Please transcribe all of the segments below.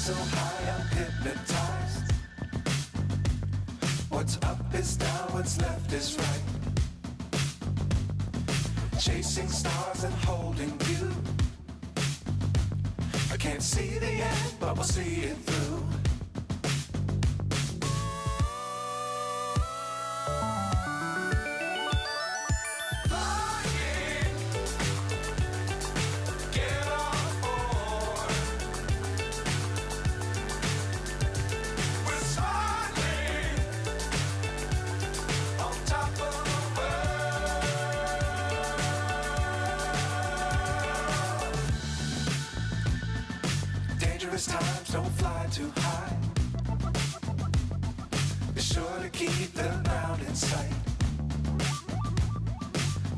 so high I'm hypnotized. What's up is down, what's left is right. Chasing stars and holding you. I can't see the end, but we'll see it through. Times don't fly too high. Be sure to keep the ground in sight.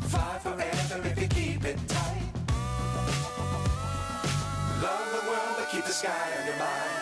Fly forever if you keep it tight. Love the world, but keep the sky on your mind.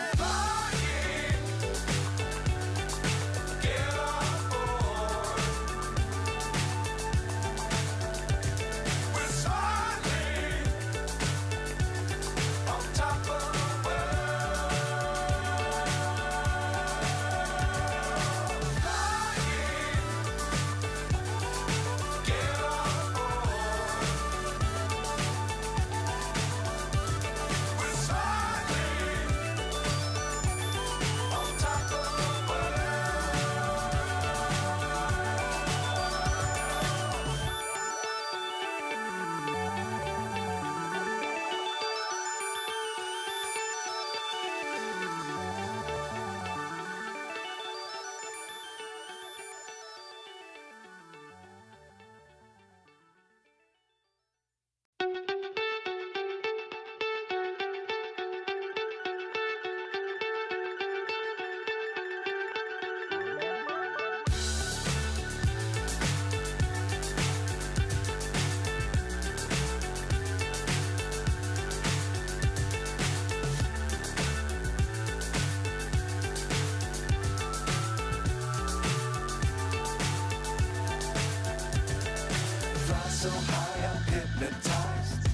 So high I'm hypnotized.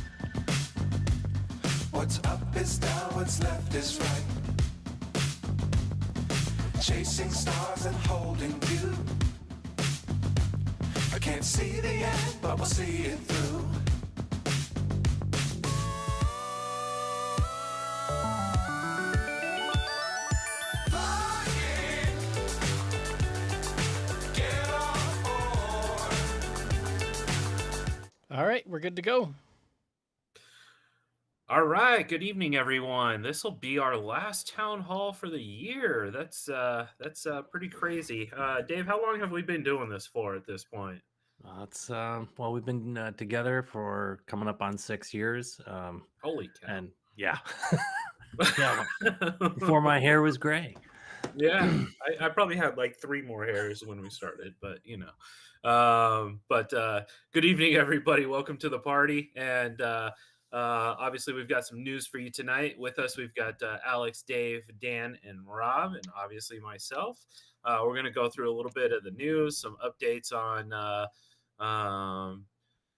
What's up is down, what's left is right. Chasing stars and holding you. I can't see the end, but we'll see it through. All right, we're good to go. All right, good evening, everyone. This will be our last town hall for the year. That's pretty crazy. Dave, how long have we been doing this for at this point? Well, we've been together for coming up on 6 years. Holy cow! And yeah, yeah, before my hair was gray. Yeah, I probably had like 3 more hairs when we started, but you know. Good evening, everybody. Welcome to the party, and obviously we've got some news for you tonight. With us, we've got Alex, Dave, Dan, and Rob, and obviously myself. We're going to go through a little bit of the news, some updates on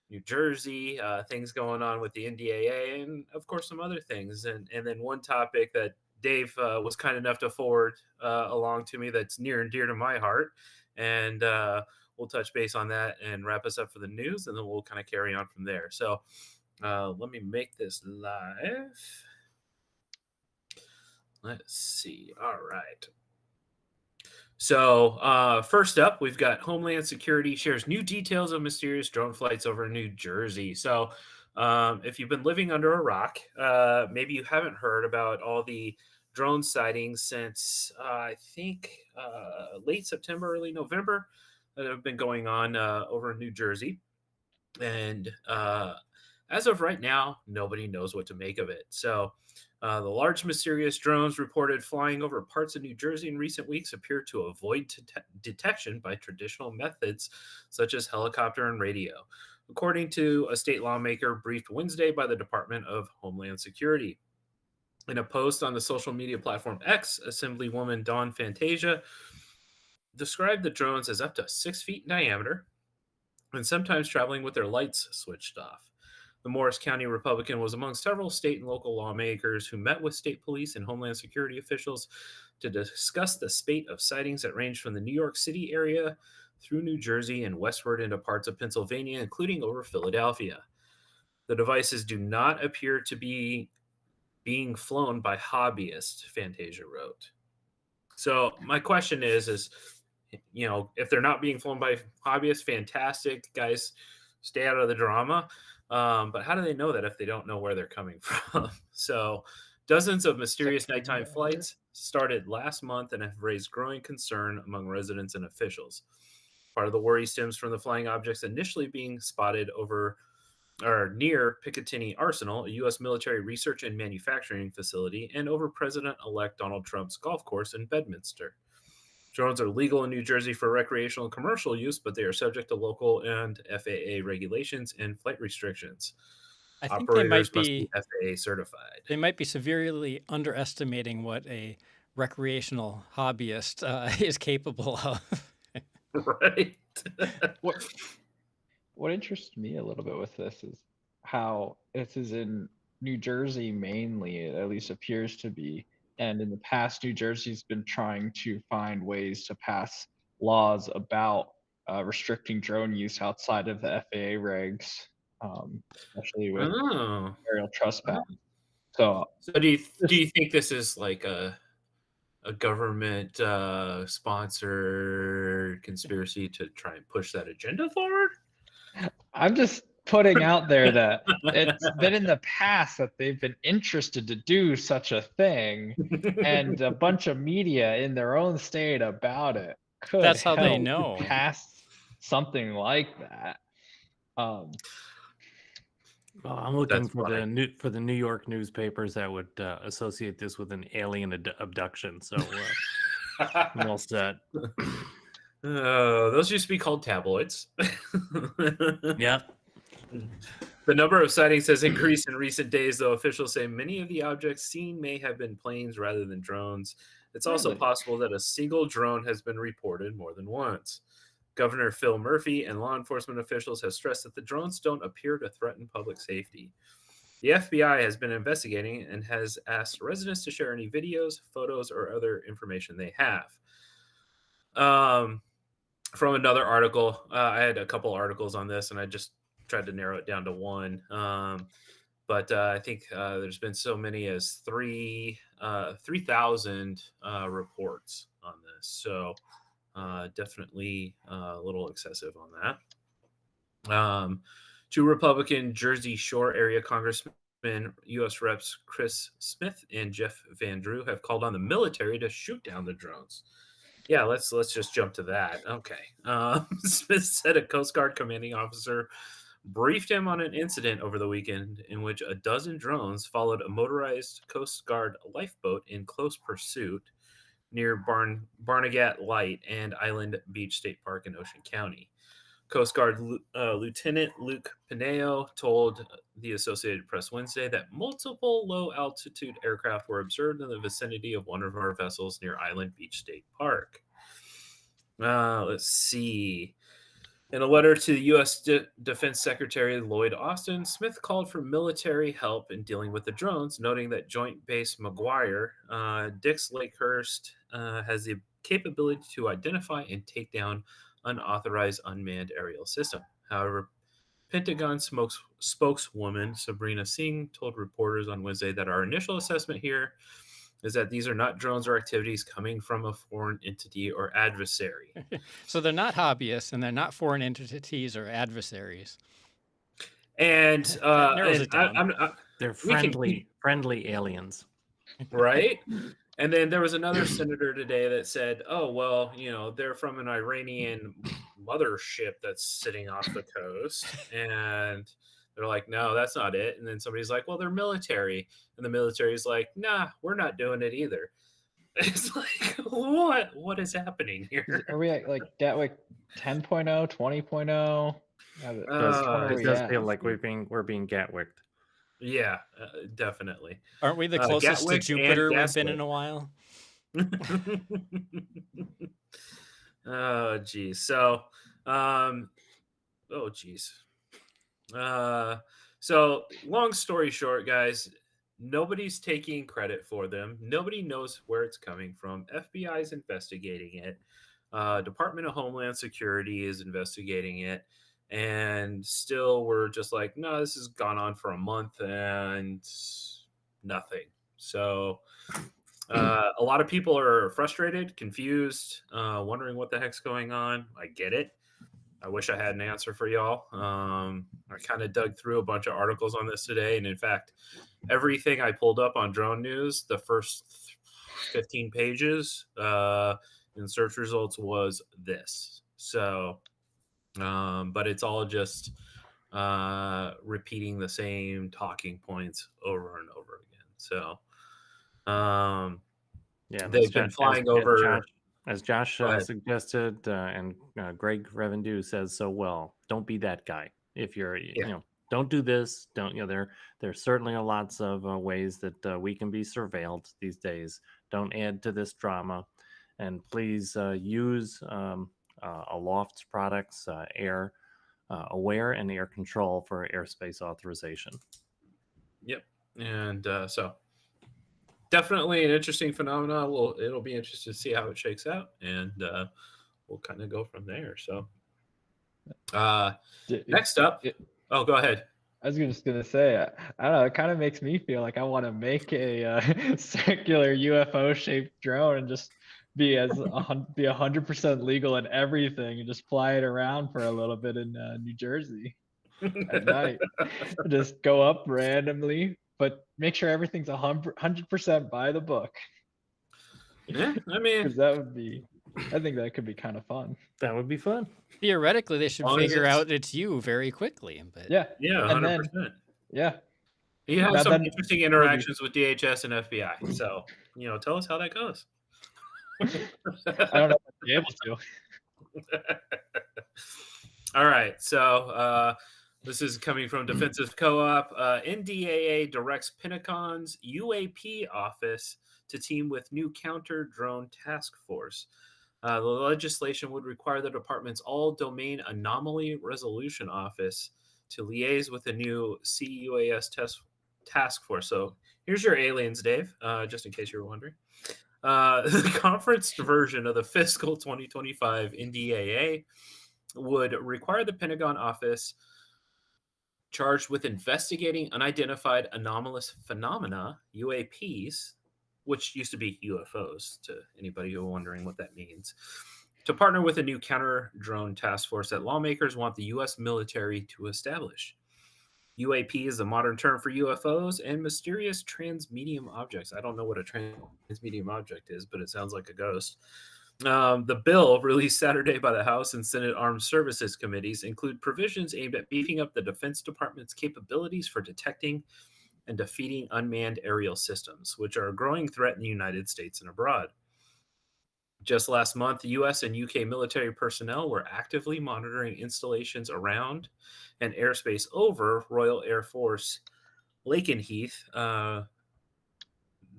New Jersey, things going on with the NDAA, and of course some other things. And then one topic that Dave was kind enough to forward along to me that's near and dear to my heart. And we'll touch base on that and wrap us up for the news, and then we'll kind of carry on from there. So let me make this live. Let's see. All right. So first up, we've got Homeland Security shares new details of mysterious drone flights over New Jersey. So if you've been living under a rock, maybe you haven't heard about all the drone sightings since I think late September, early November that have been going on over in New Jersey. And as of right now, nobody knows what to make of it. So the large mysterious drones reported flying over parts of New Jersey in recent weeks appear to avoid detection by traditional methods such as helicopter and radio, according to a state lawmaker briefed Wednesday by the Department of Homeland Security. In a post on the social media platform X, Assemblywoman Dawn Fantasia described the drones as up to 6 feet in diameter and sometimes traveling with their lights switched off. The Morris County Republican was among several state and local lawmakers who met with state police and Homeland Security officials to discuss the spate of sightings that ranged from the New York City area through New Jersey and westward into parts of Pennsylvania, including over Philadelphia. The devices do not appear to be being flown by hobbyists, Fantasia wrote. So my question is, if they're not being flown by hobbyists, fantastic, guys, stay out of the drama. But how do they know that if they don't know where they're coming from? So dozens of mysterious nighttime flights started last month and have raised growing concern among residents and officials. Part of the worry stems from the flying objects initially being spotted over or near Picatinny Arsenal, a U.S. military research and manufacturing facility, and over President-elect Donald Trump's golf course in Bedminster. Drones are legal in New Jersey for recreational and commercial use, but they are subject to local and FAA regulations and flight restrictions. I think they might Operators must be be FAA certified. they might be severely underestimating what a recreational hobbyist is capable of. Right? What interests me a little bit with this is how this is in New Jersey mainly, it at least appears to be. And in the past, New Jersey's been trying to find ways to pass laws about restricting drone use outside of the FAA regs, especially with Oh. aerial trespass. So So do you think this is like a government sponsored conspiracy to try and push that agenda forward? I'm just putting out there that it's been in the past that they've been interested to do such a thing, and a bunch of media in their own state about it could That's how they help know. pass something like that. Well, I'm looking That's for funny. the New York newspapers that would associate this with an alien abduction. So I'm all set. Those used to be called tabloids. Yeah. The number of sightings has increased in recent days, though officials say many of the objects seen may have been planes rather than drones. It's also Really? possible that a single drone has been reported more than once. Governor Phil Murphy and law enforcement officials have stressed that the drones don't appear to threaten public safety. The FBI has been investigating and has asked residents to share any videos, photos, or other information they have. From another article, I had a couple articles on this, and I just tried to narrow it down to one. But I think there's been so many as 3,000 reports on this. So definitely a little excessive on that. Two Republican Jersey Shore area congressmen, U.S. Reps Chris Smith and Jeff Van Drew, have called on the military to shoot down the drones. Yeah, let's just jump to that. Okay. Smith said a Coast Guard commanding officer briefed him on an incident over the weekend in which a dozen drones followed a motorized Coast Guard lifeboat in close pursuit near Barnegat Light and Island Beach State Park in Ocean County. Coast Guard Lieutenant Luke Pineo told the Associated Press Wednesday that multiple low-altitude aircraft were observed in the vicinity of one of our vessels near Island Beach State Park. Let's see. In a letter to the U.S. Defense Secretary Lloyd Austin, Smith called for military help in dealing with the drones, noting that Joint Base McGuire, Dix Lakehurst, has the capability to identify and take down unauthorized unmanned aerial system. However, Pentagon spokeswoman Sabrina Singh told reporters on Wednesday that our initial assessment here is that these are not drones or activities coming from a foreign entity or adversary. So they're not hobbyists and they're not foreign entities or adversaries. And That narrows it down. They're we can friendly aliens. right? And then there was another senator today that said, oh, well, they're from an Iranian mothership that's sitting off the coast. And they're like, no, that's not it. And then somebody's like, well, they're military. And the military's like, nah, we're not doing it either. It's like, what is happening here? Are we at like Gatwick 10.0, 20.0? It It does feel like we're being Gatwicked. Yeah, definitely. Aren't we the closest to Gatwick Jupiter and we've been in Gaswick. a while? Oh, geez. So, So, long story short, guys, nobody's taking credit for them. Nobody knows where it's coming from. FBI is investigating it. Department of Homeland Security is investigating it. And still, we're just like, no, this has gone on for a month and nothing. So, a lot of people are frustrated, confused, wondering what the heck's going on. I get it. I wish I had an answer for y'all. I kind of dug through a bunch of articles on this today. And in fact, everything I pulled up on Drone News, the first 15 pages in search results was this. So, but it's all just repeating the same talking points over and over again. So, Yeah, they've been flying over. As Josh Go ahead. suggested, and Greg Revendu says so well. Don't be that guy. If you're, Yeah. don't do this. Don't, there certainly are lots of ways that we can be surveilled these days. Don't add to this drama, and please use Aloft's products, Air Aware and Air Control for airspace authorization. Yep. And so definitely an interesting phenomenon. It'll be interesting to see how it shakes out, and we'll kind of go from there. So next up, oh, go ahead. I was just gonna say, I don't know. It kind of makes me feel like I want to make a circular UFO-shaped drone and just be 100% legal in everything, and just fly it around for a little bit in New Jersey at night. Just go up randomly, but make sure everything's 100% by the book. Yeah, I mean, Because that would be, I think that could be kind of fun. That would be fun. Theoretically, they should Long as figure it's- out it's you very quickly. But Yeah, yeah, and then 100%. yeah, You have Now some then- interesting interactions with DHS and FBI. So, tell us how that goes. I don't know if I'd be able to. All right. So this is coming from Defensive Co-op. NDAA directs Pentagon's UAP office to team with new counter drone task force. The legislation would require the department's all-domain anomaly resolution office to liaise with the new CUAS task force. So here's your aliens, Dave, just in case you were wondering. The conference version of the fiscal 2025 NDAA would require the Pentagon office charged with investigating unidentified anomalous phenomena, UAPs, which used to be UFOs, to anybody who wondering what that means, to partner with a new counter-drone task force that lawmakers want the U.S. military to establish. UAP is a modern term for UFOs and mysterious transmedium objects. I don't know what a transmedium object is, but it sounds like a ghost. The bill released Saturday by the House and Senate Armed Services Committees include provisions aimed at beefing up the Defense Department's capabilities for detecting and defeating unmanned aerial systems, which are a growing threat in the United States and abroad. Just last month, U.S. and UK military personnel were actively monitoring installations around and airspace over Royal Air Force Lakenheath,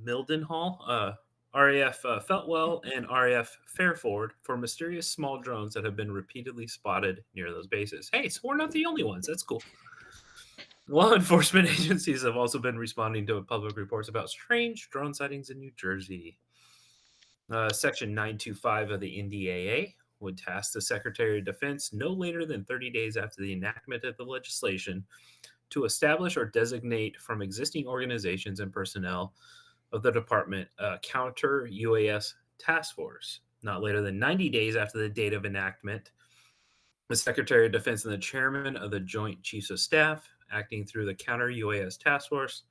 Mildenhall, RAF Feltwell, and RAF Fairford for mysterious small drones that have been repeatedly spotted near those bases. Hey, so we're not the only ones. That's cool. Law enforcement agencies have also been responding to public reports about strange drone sightings in New Jersey. Section 925 of the NDAA would task the Secretary of Defense no later than 30 days after the enactment of the legislation to establish or designate from existing organizations and personnel of the department a counter UAS task force. Not later than 90 days after the date of enactment, the Secretary of Defense and the Chairman of the Joint Chiefs of Staff, acting through the counter UAS task force,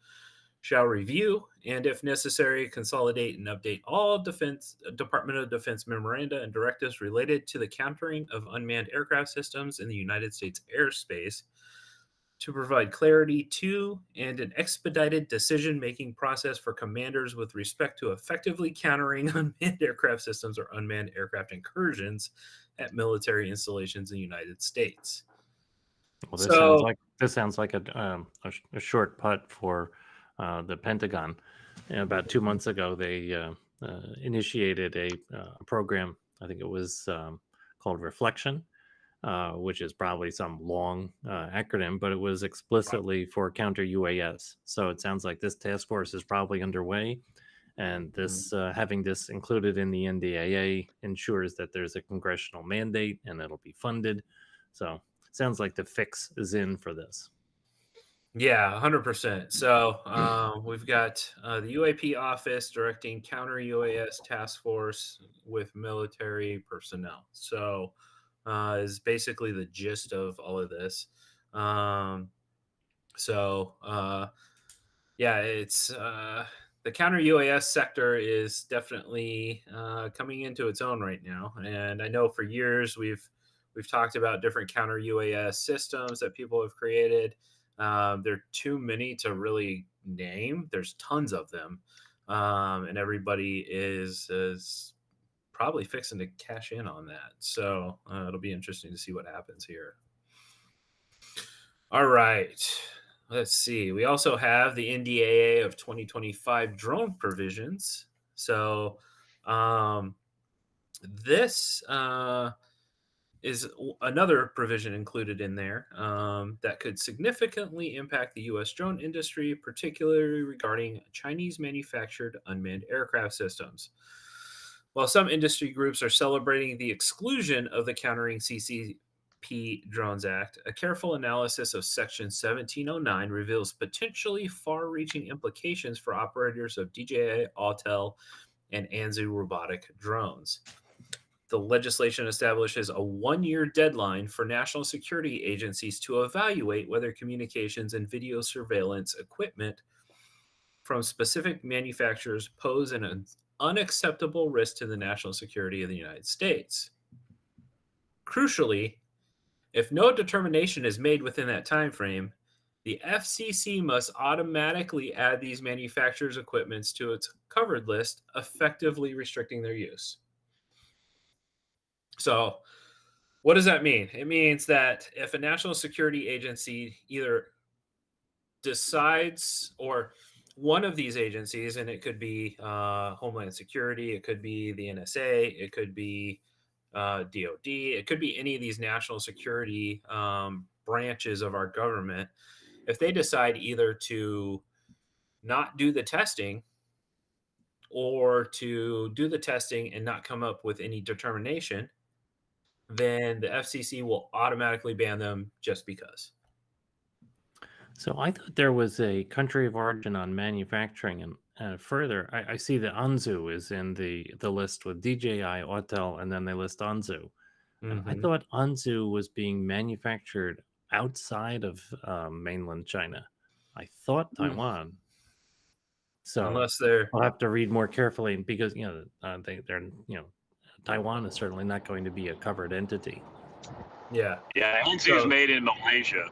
shall review and, if necessary, consolidate and update all Department of Defense memoranda and directives related to the countering of unmanned aircraft systems in the United States airspace to provide clarity to and an expedited decision-making process for commanders with respect to effectively countering unmanned aircraft systems or unmanned aircraft incursions at military installations in the United States. Well, this sounds like a short putt for the Pentagon. About 2 months ago, they initiated a program. I think it was called Reflection, which is probably some long acronym, but it was explicitly for counter UAS. So it sounds like this task force is probably underway, and this having this included in the NDAA ensures that there's a congressional mandate and it'll be funded. So it sounds like the fix is in for this. Yeah, 100%. So we've got the UAP office directing counter UAS task force with military personnel. So is basically the gist of all of this. Um, so yeah, it's the counter UAS sector is definitely coming into its own right now, and I know for years we've talked about different counter UAS systems that people have created. There are too many to really name. There's tons of them, and everybody is probably fixing to cash in on that. So it'll be interesting to see what happens here. All right. Let's see. We also have the NDAA of 2025 drone provisions. So this is another provision included in there that could significantly impact the U.S. drone industry, particularly regarding Chinese manufactured unmanned aircraft systems. While some industry groups are celebrating the exclusion of the Countering CCP Drones Act, a careful analysis of Section 1709 reveals potentially far reaching implications for operators of DJI, Autel, and Anzu robotic drones. The legislation establishes a 1-year deadline for national security agencies to evaluate whether communications and video surveillance equipment from specific manufacturers pose an unacceptable risk to the national security of the United States. Crucially, if no determination is made within that time frame, the FCC must automatically add these manufacturers' equipments to its covered list, effectively restricting their use. So, what does that mean? It means that if a national security agency either decides, or one of these agencies, and it could be Homeland Security, it could be the NSA, it could be DOD, it could be any of these national security branches of our government, if they decide either to not do the testing or to do the testing and not come up with any determination, then the FCC will automatically ban them just because. So I thought there was a country of origin on manufacturing, and further, I see that Anzu is in the list with DJI, Autel, and then they list Anzu. And I Mm-hmm. thought Anzu was being manufactured outside of mainland China. I thought Taiwan. So Unless they're, I'll have to read more carefully because they're Taiwan is certainly not going to be a covered entity. yeah. Yeah, Anzu is So- made in Malaysia.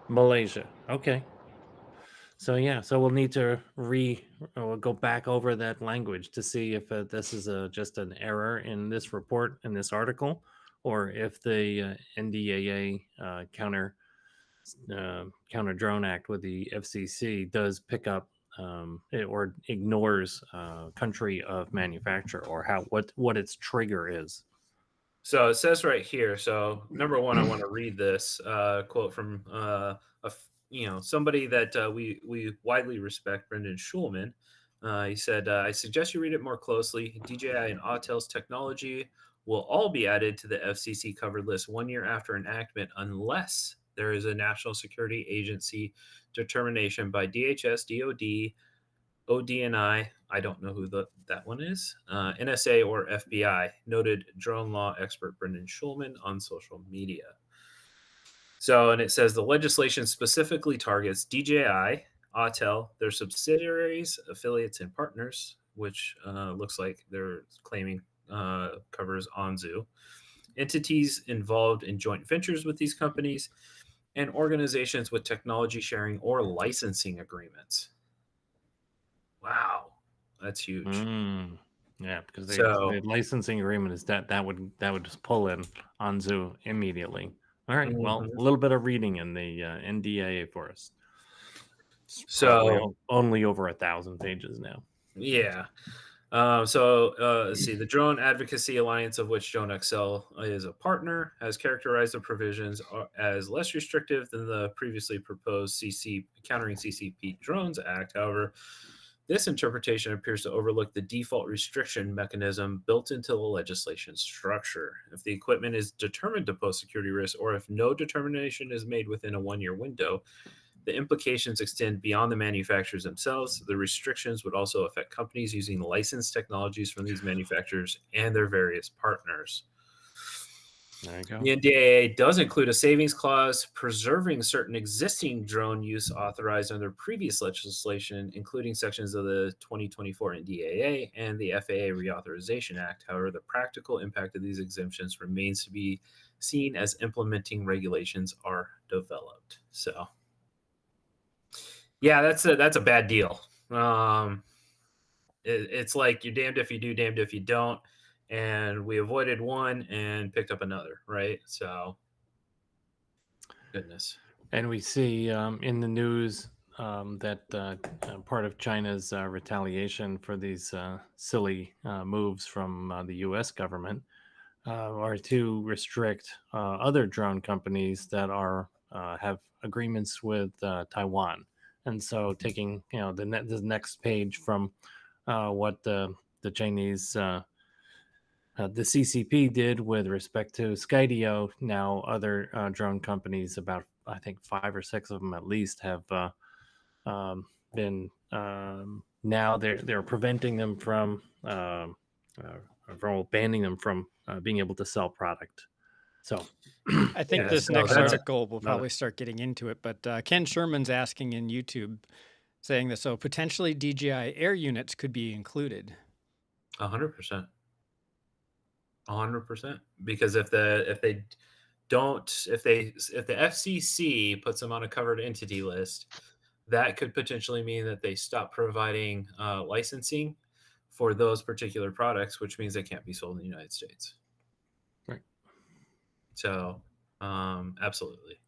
Malaysia, okay. So yeah, so we'll need to we'll go back over that language to see if this is just an error in this report, in this article, or if the NDAA counter drone act with the FCC does pick up or ignores country of manufacture, or what its trigger is. So it says right here. So number one, I want to read this quote from somebody that we widely respect, Brendan Schulman. He said, "I suggest you read it more closely. DJI and Autel's technology will all be added to the FCC covered list 1 year after enactment, unless there is a national security agency determination by DHS, DoD, ODNI, I don't know who that one is, NSA, or FBI," noted drone law expert Brendan Schulman on social media. So, and it says the legislation specifically targets DJI, Autel, their subsidiaries, affiliates, and partners, which looks like they're claiming covers Anzu, entities involved in joint ventures with these companies, and organizations with technology sharing or licensing agreements. Wow, that's huge. Yeah, because So- the licensing agreement is that would just pull in Anzu immediately. All right, well, Mhm. a little bit of reading in the NDAA for us. It's So- probably only over 1,000 pages now. Yeah. Let's see. The Drone Advocacy Alliance, of which Drone XL is a partner, has characterized the provisions as less restrictive than the previously proposed Countering CCP Drones Act. However, this interpretation appears to overlook the default restriction mechanism built into the legislation structure. If the equipment is determined to pose security risks, or if no determination is made within a 1-year window, the implications extend beyond the manufacturers themselves. The restrictions would also affect companies using licensed technologies from these manufacturers and their various partners. There you go. The NDAA does include a savings clause preserving certain existing drone use authorized under previous legislation, including sections of the 2024 NDAA and the FAA Reauthorization Act. However, the practical impact of these exemptions remains to be seen as implementing regulations are developed. So, yeah, that's a bad deal. It's like you're damned if you do, damned if you don't. And we avoided one and picked up another, right? So, goodness. And we see in the news that part of China's retaliation for these silly moves from the U.S. government are to restrict other drone companies that are have agreements with Taiwan. And so, taking the next page from what the Chinese the CCP did with respect to Skydio, now other drone companies, about I think 5 or 6 of them at least, have been now they're preventing them from banning them from being able to sell product. So I think Yeah, this so next that's article will probably start getting into it, but Ken Sherman's asking in YouTube, saying that so potentially DJI Air units could be included. 100%. 100%. Because if the FCC puts them on a covered entity list, that could potentially mean that they stop providing licensing for those particular products, which means they can't be sold in the United States. Right. So, absolutely.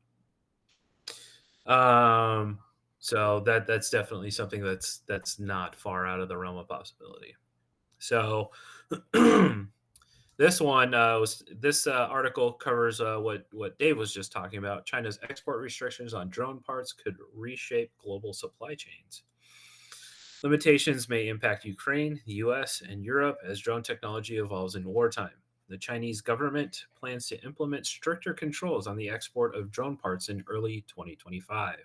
So that's definitely something that's not far out of the realm of possibility. So, this one article covers what Dave was just talking about. China's export restrictions on drone parts could reshape global supply chains. Limitations may impact Ukraine, the US, and Europe as drone technology evolves in wartime. The Chinese government plans to implement stricter controls on the export of drone parts in early 2025.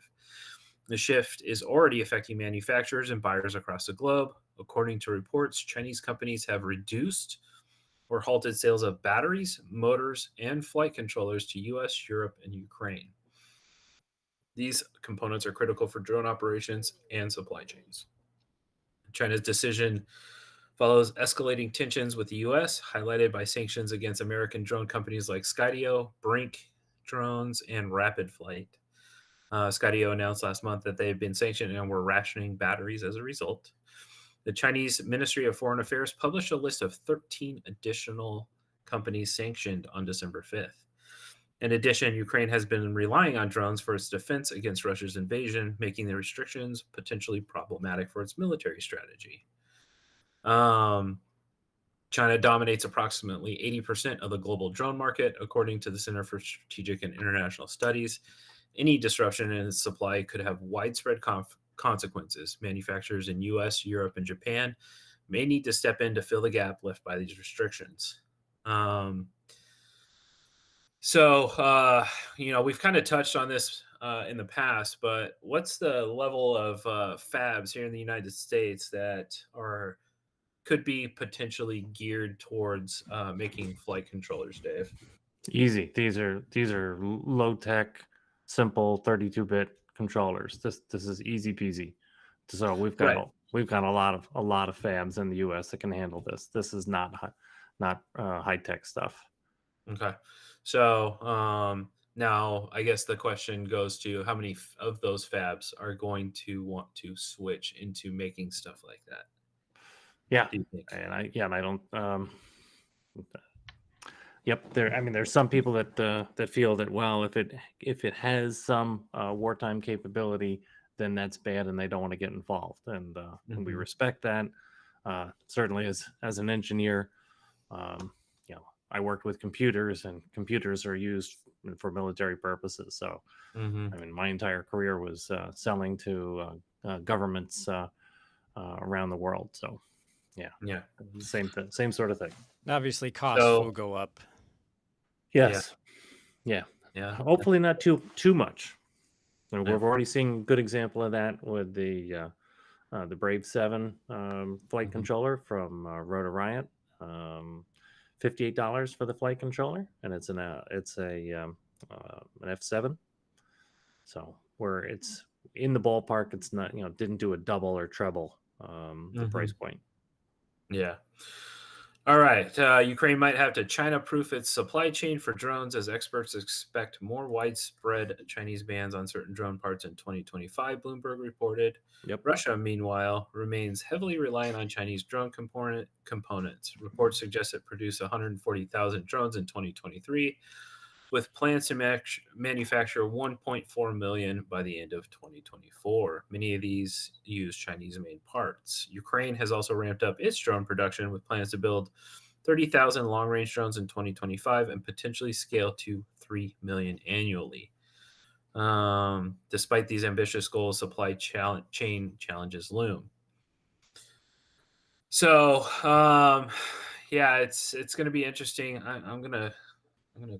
The shift is already affecting manufacturers and buyers across the globe. According to reports, Chinese companies have reduced or halted sales of batteries, motors, and flight controllers to US, Europe, and Ukraine. These components are critical for drone operations and supply chains. China's decision follows escalating tensions with the US, highlighted by sanctions against American drone companies like Skydio, Brink Drones, and Rapid Flight. Skydio announced last month that they have been sanctioned and were rationing batteries as a result. The Chinese Ministry of Foreign Affairs published a list of 13 additional companies sanctioned on December 5th. In addition, Ukraine has been relying on drones for its defense against Russia's invasion, making the restrictions potentially problematic for its military strategy. China dominates approximately 80% of the global drone market, according to the Center for Strategic and International Studies. Any disruption in its supply could have widespread consequences. Manufacturers in US, Europe, and Japan may need to step in to fill the gap left by these restrictions. We've kind of touched on this in the past, but what's the level of fabs here in the United States that could be potentially geared towards making flight controllers, Dave? easy. These are low tech, simple 32-bit controllers. This is easy peasy. So we've got a lot of fabs in the U.S. that can handle this. This is not high tech stuff. Okay. So now I guess the question goes to how many of those fabs are going to want to switch into making stuff like that? Yeah, Do you think? and I don't. Yep, there's some people that feel that, well, if it has some wartime capability, then that's bad, and they don't want to get involved, and we Mhm. respect that. certainly as an engineer, you know, I worked with computers, and computers are used for military purposes. So, Hmm. I mean, my entire career was selling to governments around the world. So, yeah, Yeah. same sort of thing. Obviously, costs will So go up. yeah, Yes, yeah. yeah, Hopefully not too much. And yeah. we've already seen a good example of that with the Brave 7 flight Mhm. controller from Rotor Riot. $58 for the flight controller, and it's an F7. So where it's in the ballpark, it's not, didn't do a double or treble the price Mhm. point. Yeah. All right. Ukraine might have to China-proof its supply chain for drones as experts expect more widespread Chinese bans on certain drone parts in 2025, Bloomberg reported. Yep. Russia, meanwhile, remains heavily reliant on Chinese drone components. Reports suggest it produced 140,000 drones in 2023, with plans to manufacture 1.4 million by the end of 2024. Many of these use Chinese-made parts. Ukraine has also ramped up its drone production with plans to build 30,000 long-range drones in 2025 and potentially scale to 3 million annually. Despite these ambitious goals, supply chain challenges loom. So, yeah, it's going to be interesting. I'm gonna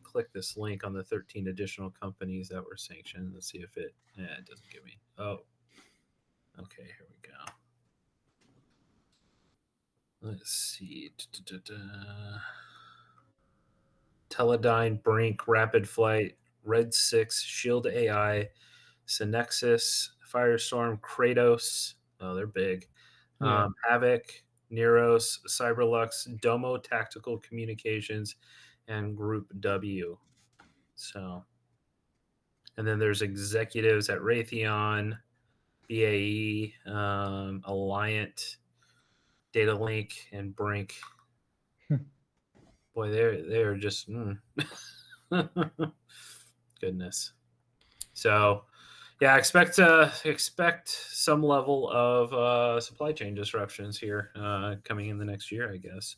click this link on the 13 additional companies that were sanctioned. Let's see if it doesn't give me. Oh, okay, here we go. Let's see. Teledyne, Brink, Rapid Flight, Red 6, Shield AI, Synexus, Firestorm, Kratos. Oh, they're big. Yeah. Havoc, Neros, Cyberlux, Domo Tactical Communications, and Group W. So, and then there's executives at Raytheon, BAE, Alliant, Datalink, and Brink. Boy, they're just goodness. So, yeah, expect some level of supply chain disruptions here coming in the next year, I guess,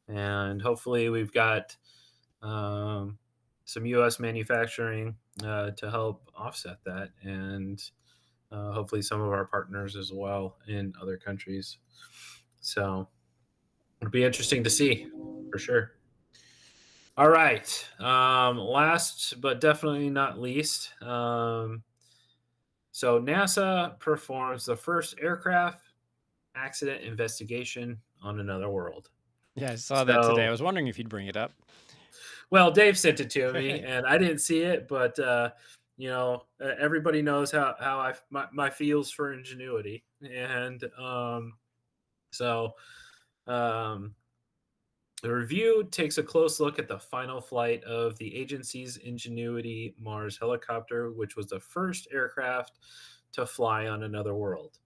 and hopefully we've got some U.S. manufacturing to help offset that, and hopefully some of our partners as well in other countries. So it'll be interesting to see for sure. All right. Last but definitely not least, so NASA performs the first aircraft accident investigation on another world. Yeah, I saw that today. I So, was wondering if you'd bring it up. well, Dave sent it to me, and I didn't see it, but everybody knows how my feels for ingenuity, and so um, the review takes a close look at the final flight of the agency's Ingenuity Mars helicopter, which was the first aircraft to fly on another world.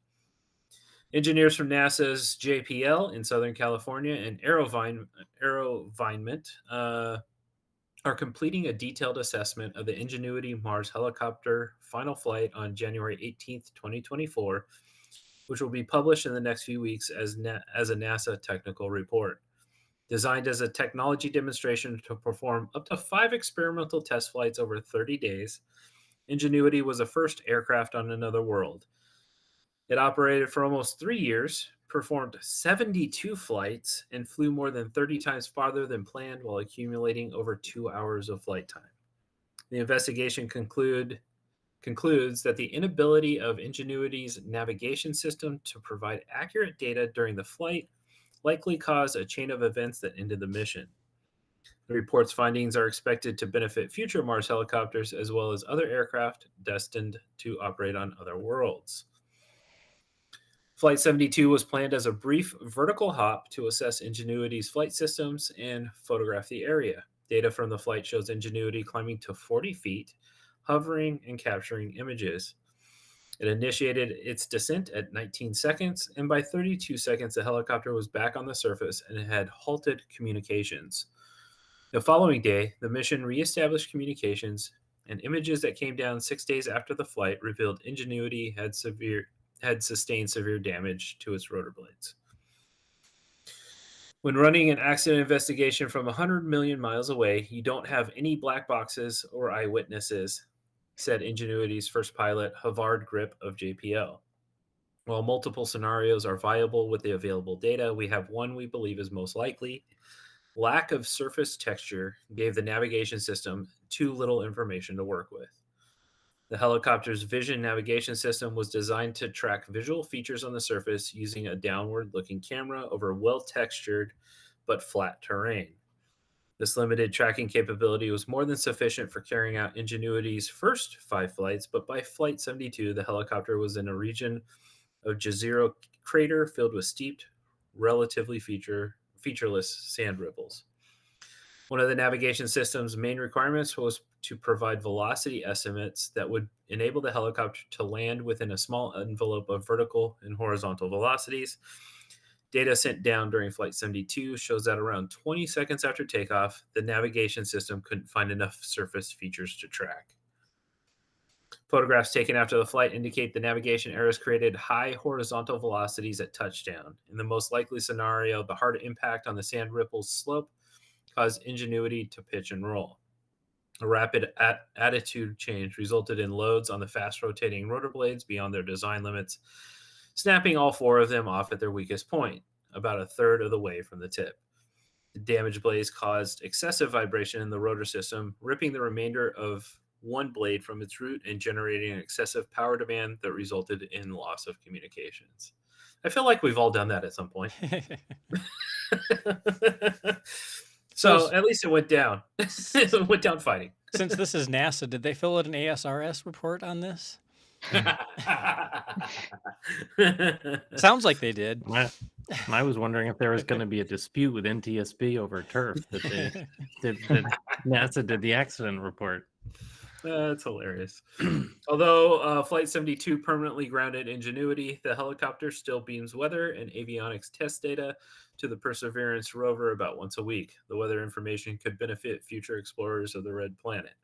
Engineers from NASA's JPL in Southern California and AeroVironment are completing a detailed assessment of the Ingenuity Mars helicopter final flight on January 18th, 2024, which will be published in the next few weeks as a NASA technical report. Designed as a technology demonstration to perform up to 5 experimental test flights over 30 days, Ingenuity was the first aircraft on another world. It operated for almost 3 years, performed 72 flights, and flew more than 30 times farther than planned while accumulating over 2 hours of flight time. The investigation concludes that the inability of Ingenuity's navigation system to provide accurate data during the flight likely caused a chain of events that ended the mission. The report's findings are expected to benefit future Mars helicopters as well as other aircraft destined to operate on other worlds. Flight 72 was planned as a brief vertical hop to assess Ingenuity's flight systems and photograph the area. Data from the flight shows Ingenuity climbing to 40 feet, hovering and capturing images. It initiated its descent at 19 seconds, and by 32 seconds, the helicopter was back on the surface and had halted communications. The following day, the mission reestablished communications, and images that came down 6 days after the flight revealed Ingenuity had sustained severe damage to its rotor blades. When running an accident investigation from 100 million miles away, you don't have any black boxes or eyewitnesses, said Ingenuity's first pilot, Havard Grip of JPL. While multiple scenarios are viable with the available data, we have one we believe is most likely. Lack of surface texture gave the navigation system too little information to work with. The helicopter's vision navigation system was designed to track visual features on the surface using a downward looking camera over well textured but flat terrain. This limited tracking capability was more than sufficient for carrying out Ingenuity's first 5 flights, but by Flight 72, the helicopter was in a region of Jezero crater filled with steep, relatively featureless sand ripples. One of the navigation system's main requirements was to provide velocity estimates that would enable the helicopter to land within a small envelope of vertical and horizontal velocities. Data sent down during Flight 72 shows that around 20 seconds after takeoff, the navigation system couldn't find enough surface features to track. Photographs taken after the flight indicate the navigation errors created high horizontal velocities at touchdown. In the most likely scenario, the hard impact on the sand ripples slope caused Ingenuity to pitch and roll. A rapid attitude change resulted in loads on the fast-rotating rotor blades beyond their design limits, snapping all 4 of them off at their weakest point, about a third of the way from the tip. The damaged blades caused excessive vibration in the rotor system, ripping the remainder of one blade from its root and generating an excessive power demand that resulted in loss of communications. I feel like we've all done that at some point. So at least it went down. It went down fighting. Since this is NASA, did they fill out an ASRS report on this? Sounds like they did. I was wondering if there was going to be a dispute with NTSB over turf that NASA did the accident report. That's hilarious. Although Flight 72 permanently grounded Ingenuity, the helicopter still beams weather and avionics test data to the Perseverance rover about once a week. The weather information could benefit future explorers of the Red Planet.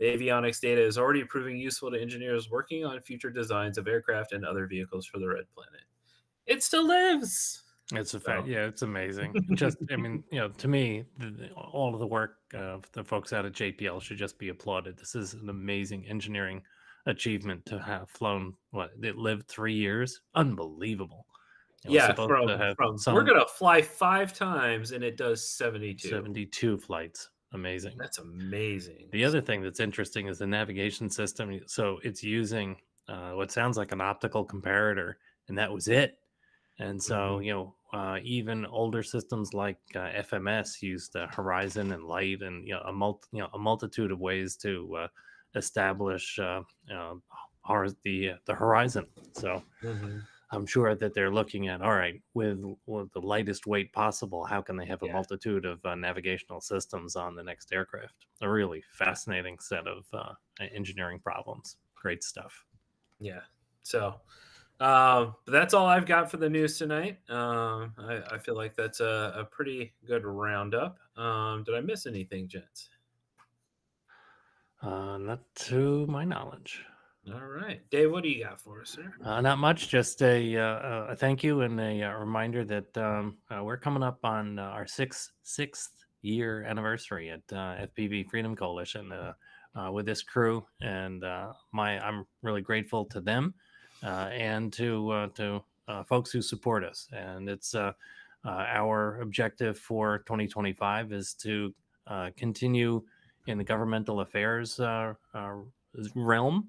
The avionics data is already proving useful to engineers working on future designs of aircraft and other vehicles for the Red Planet. It still lives. It's a fact. Yeah, it's amazing. Just, I mean, to me, all of the work of the folks out at JPL should just be applauded. This is an amazing engineering achievement to have flown. It lived 3 years. Unbelievable. Yeah, we're gonna fly 5 times, and it does 72 flights. Amazing. That's amazing. The other thing that's interesting is the navigation system. So it's using what sounds like an optical comparator, and that was it. And so, even older systems like FMS used horizon and light, and a multitude of ways to establish the horizon. So I'm sure that they're looking at, all right, with the lightest weight possible, how can they have a multitude of navigational systems on the next aircraft? A really fascinating set of engineering problems. Great stuff. Yeah. So. But that's all I've got for the news tonight. I feel like that's a pretty good roundup. Did I miss anything, gents? Not to my knowledge. All right, Dave, what do you got for us, sir? Not much. Just a thank you and a reminder that we're coming up on our sixth year anniversary at FPV Freedom Coalition with this crew, and I'm really grateful to them. And to folks who support us. And it's our objective for 2025 is to continue in the governmental affairs realm.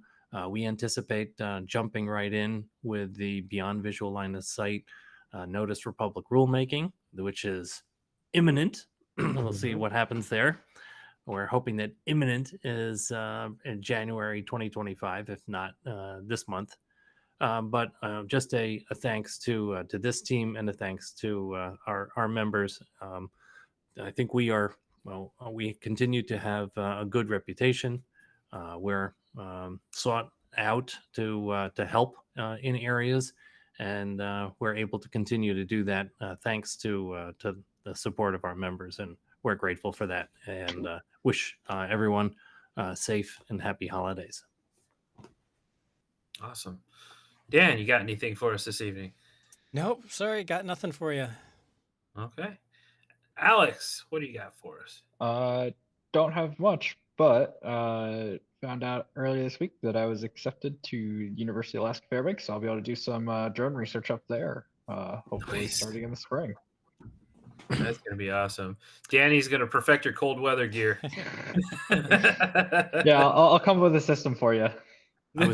We anticipate jumping right in with the Beyond Visual Line of Sight Notice for Public Rulemaking, which is imminent. We'll see what happens there. We're hoping that imminent is in January 2025, if not this month. But just a thanks to this team and a thanks to our members. I think we continue to have a good reputation. We're sought out to help in areas, and we're able to continue to do that thanks to the support of our members, and we're grateful for that. And wish everyone safe and happy holidays. Awesome. Dan, you got anything for us this evening? Nope, sorry, got nothing for you. Okay. Alex, what do you got for us? Don't have much, but found out earlier this week that I was accepted to University of Alaska Fairbanks, so I'll be able to do some drone research up there. Hopefully Nice. starting in the spring. That's gonna be awesome. Danny's gonna perfect your cold weather gear. Yeah, I'll come up with a system for you. I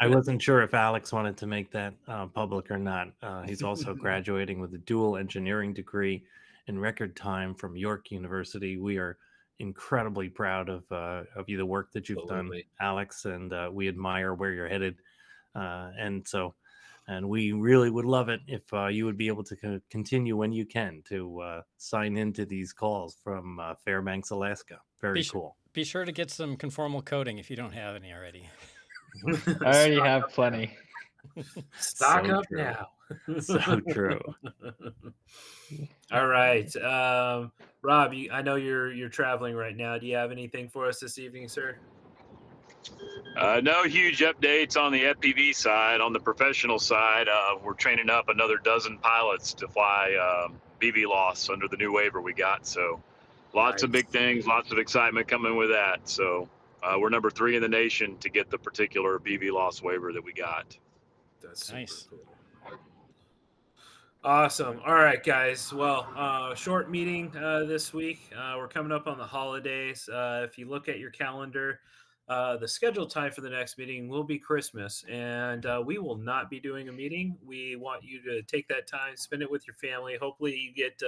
wasn't sure if Alex wanted to make that public or not. He's also graduating with a dual engineering degree in record time from York University. We are incredibly proud of you, the work that you've Absolutely. done, Alex, and we admire where you're headed. And we really would love it if you would be able to continue when you can to sign into these calls from Fairbanks, Alaska. Very cool. Be sure to get some conformal coding if you don't have any already. I already have plenty. Stock So up true. now. So true. All right, Rob. I know you're traveling right now. Do you have anything for us this evening, sir? No huge updates on the FPV side. On the professional side, we're training up another dozen pilots to fly BVLOS under the new waiver we got. So lots of Nice. big things, lots of excitement coming with that. So we're number 3 in the nation to get the particular BVLOS waiver that we got. That's super Nice. cool. Awesome. All right, guys. Well, short meeting this week. We're coming up on the holidays. If you look at your calendar, the scheduled time for the next meeting will be Christmas, and we will not be doing a meeting. We want you to take that time, spend it with your family. Hopefully, you get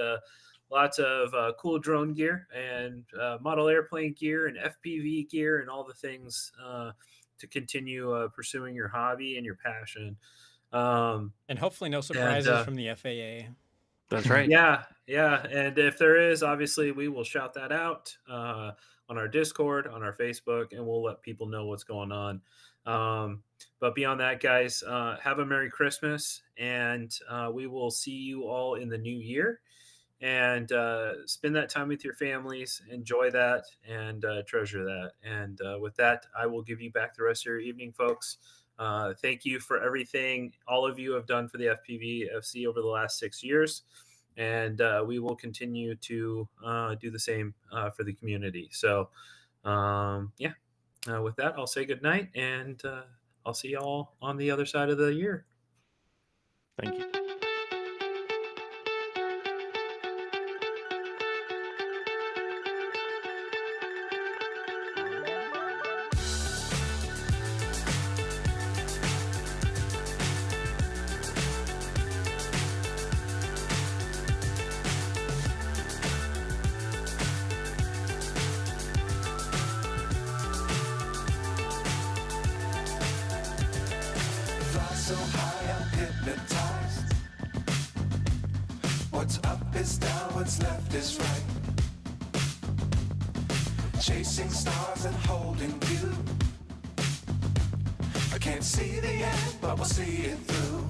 lots of cool drone gear and model airplane gear and FPV gear and all the things to continue pursuing your hobby and your passion. And hopefully no surprises from the FAA. That's right. Yeah. And if there is, obviously, we will shout that out on our Discord, on our Facebook, and we'll let people know what's going on. But beyond that, guys, have a Merry Christmas, and we will see you all in the new year. And spend that time with your families, enjoy that, and treasure that. And with that, I will give you back the rest of your evening, folks. Thank you for everything all of you have done for the FPVFC over the last 6 years. And we will continue to do the same for the community. So, with that, I'll say good night, and I'll see you all on the other side of the year. Thank you. Fly so high, I'm hypnotized. What's up is down, what's left is right. Chasing stars and holding you. I can't see the end, but we'll see it through.